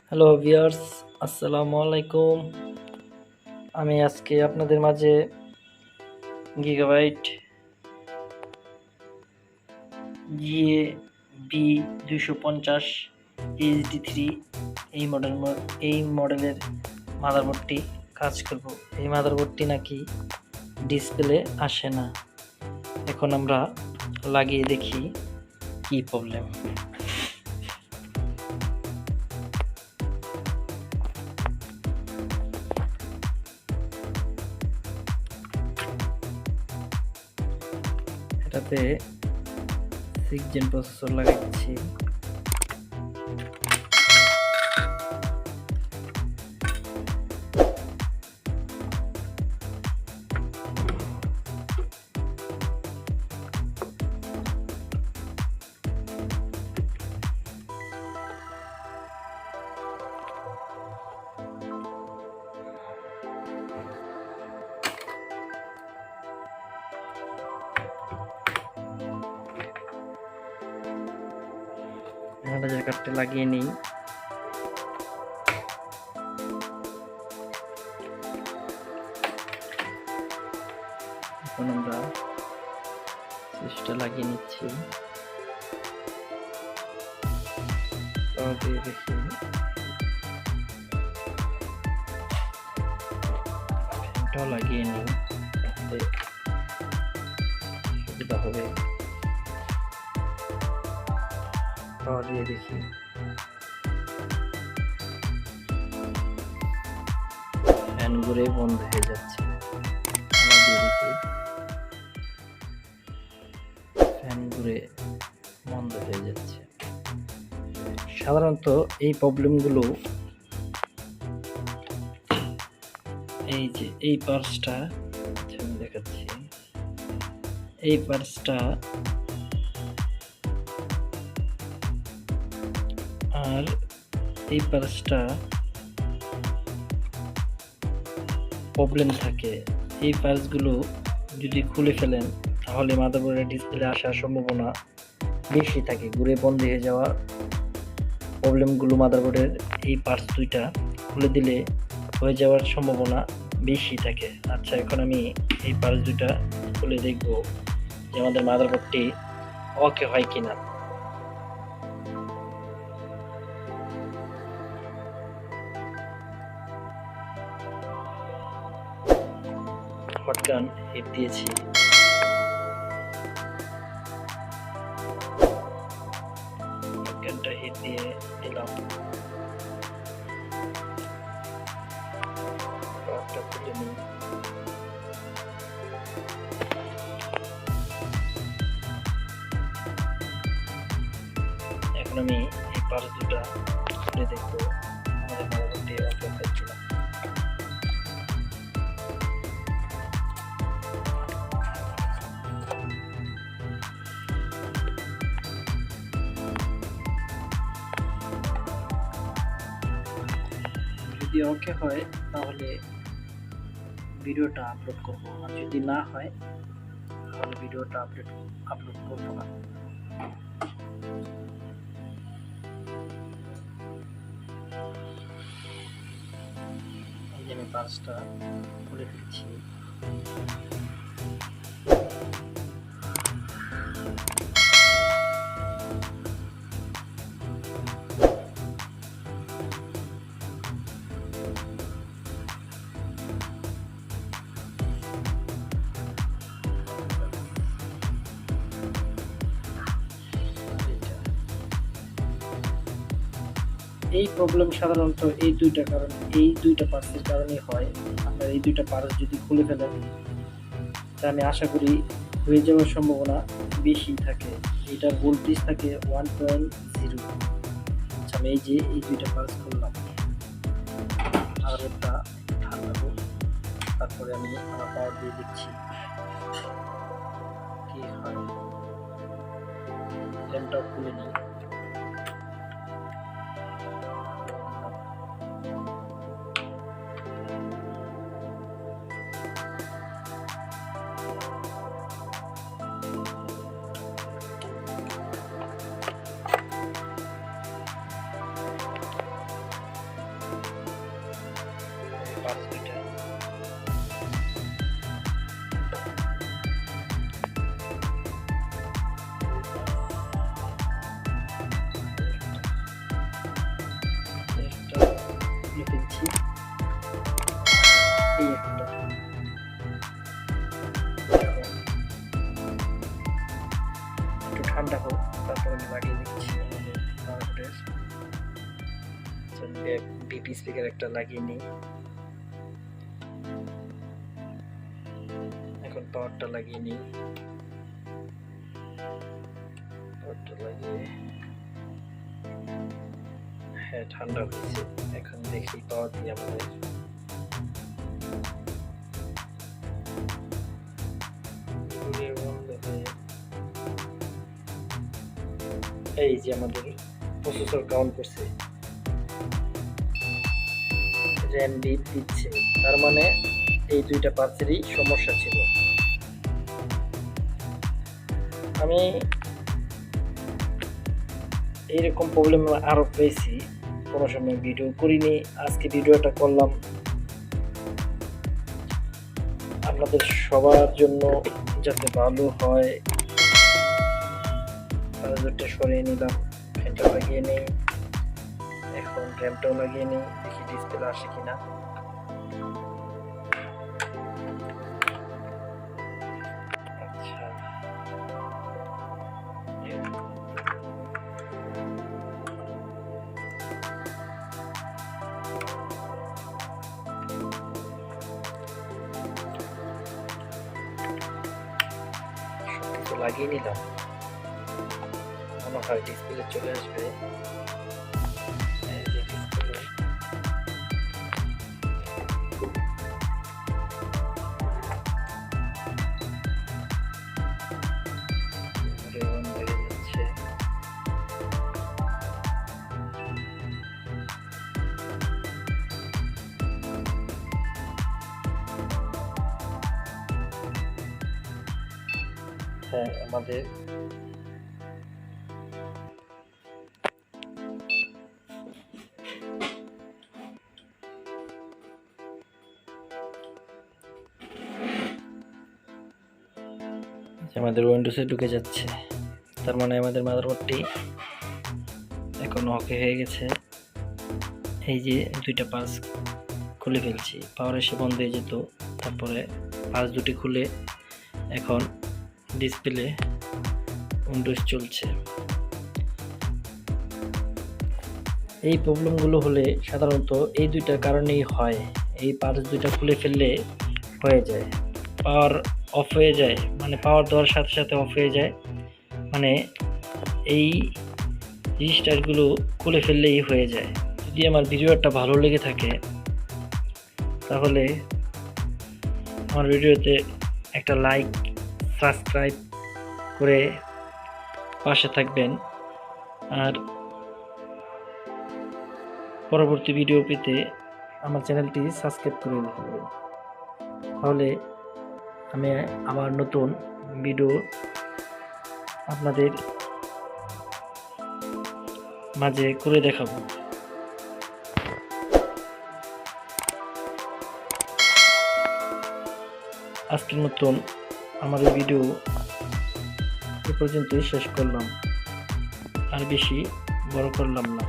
Hello viewers, আসসালামু আলাইকুম। আমি আজকে আপনাদের মাঝে গিগাবাইট GIGABITE 250 HD3 এই মডেলের মাদারবোর্ডটি কাজ করব। এই মাদারবোর্ডটি নাকি ডিসপ্লে আসে না। এখন আমরা লাগিয়ে দেখি কি প্রবলেম। এটাতে 6 জেন প্রসেসর লাগাচ্ছি। অ্যাডাপ্টার কার্ডটা লাগিয়ে নিই। এখন আমরা সুইচটা লাগিয়ে নিচ্ছি। দিয়ে দেখি ফ্যানটাও লাগিয়ে নিই, তাহলে সুবিধা হবে। পাওয়ার দিয়ে দেখি, ফ্যান ঘুরে বন্ধ হয়ে যাচ্ছে। দিয়ে দেখি, ফ্যান ঘুরে বন্ধ হয়ে যাচ্ছে। সাধারণত এই প্রবলেমগুলো এই যে এই পার্সটা আমি দেখাচ্ছি, এই পার্সটা আর এই পার্সটা প্রবলেম থাকে। এই পার্সগুলো যদি খুলে ফেলেন তাহলে মাদারবোর্ডের ডিসপ্লে আসার সম্ভাবনা বেশি থাকে। ঘুরে বন্ধ হয়ে যাওয়ার প্রবলেমগুলো মাদারবোর্ডের এই পার্স দুইটা খুলে দিলে হয়ে যাওয়ার সম্ভাবনা বেশি থাকে। আচ্ছা, এখন আমি এই পার্স দুইটা খুলে দেখব যে আমাদের মাদারবোর্ডটি ওকে হয় কিনা। হটগান হিট দিয়েছি, হটগানটা হিট দিয়ে দিলাম। খুলে নিই। এখন আমি এই পার্স দুটা খুলে দেখবো আমাদের মাদারবোর্ডটি ওকে হয় কিনা। যদি ওকে হয় তাহলে ভিডিওটা আপলোড করব, আর যদি না হয় তাহলে ভিডিওটা আপলোড করব না। এই যে আমি পার্সটা খুলে দিচ্ছি। এই প্রবলেম সাধারণত এই দুইটা পার্সের কারণে হয়। আপনার এই দুইটা পার্স যদি খুলে ফেলেন তা আমি আশা করি হয়ে যাওয়ার সম্ভাবনা বেশি থাকে। এটার ভোল্টেজ থাকে 1.0। আচ্ছা, আমি এই যে এই দুইটা পার্স খুললাম, আর ওটা ঠান্ডা হোক, তারপরে আমি আমার পাওয়ার দিয়ে দিচ্ছি কি হয়। ফ্যানটাও খুলে নিই। পাঁচ দুইটা ফেলছি। এই একটা একটু ঠান্ডা হোক, তারপর আমি লাগিয়ে দিচ্ছি আমাদের পাওয়ারের বিপি স্পিকার একটা লাগিয়ে নিই। এখন পাওয়ারটা লাগিয়ে নিই। পাওয়ারটা লাগিয়ে হ্যাঁ ঠান্ডা হয়েছে। এখন দেখি পাওয়ার দিয়ে আমাদের এই যে আমাদের প্রসেসর কাউন্ট করছে, র্যাম বিপ দিচ্ছে, তার মানে এই দুইটা পার্টসেরই সমস্যা ছিল। আমি এইরকম প্রবলেম আরো পেয়েছি, কোনো সময় ভিডিও করিনি, আজকে ভিডিওটা করলাম আপনাদের সবার জন্য যাতে ভালো হয়। চার্জারটা সরিয়ে নিলাম, ফ্যানটা লাগিয়ে নেই, এখন র্যামটাও লাগিয়ে নেই, দেখি ডিসপ্লে আসে কিনা। আচ্ছা সবকিছু লাগিয়ে নিলাম, মনে হয় ডিসপ্লে চলে আসবে। হ্যাঁ আমাদের উইন্ডোজে ঢুকে যাচ্ছে, তার মানে আমাদের মাদারবোর্ডটি এখন ওকে হয়ে গেছে। এই যে দুইটা পাস খুলে ফেলছি, পাওয়ার এসে বন্ধ হয়ে যেত, তারপরে পাস দুটি খুলে এখন ডিসপ্লে উইন্ডোজ চলছে। এই প্রবলেমগুলো হলে সাধারণত এই দুইটার কারণেই হয়। এই পার্টস দুইটা খুলে ফেললে হয়ে যায়, পাওয়ার অফ হয়ে যায়, মানে পাওয়ার দেওয়ার সাথে সাথে অফ হয়ে যায়, মানে এই রেজিস্টারগুলো খুলে ফেললেই হয়ে যায়। যদি আমার ভিডিওটা ভালো লেগে থাকে তাহলে আমার ভিডিওতে একটা লাইক, সাবস্ক্রাইব করে পাশে থাকবেন, আর পরবর্তী ভিডিও পেতে আমার চ্যানেলটি সাবস্ক্রাইব করে রাখবেন। তাহলে আমি আমার নতুন ভিডিও আপনাদের মাঝে করে দেখাবো। আজকের মতন আমার এই ভিডিও এ পর্যন্তই শেষ করলাম, আর বেশি বড় করলাম না।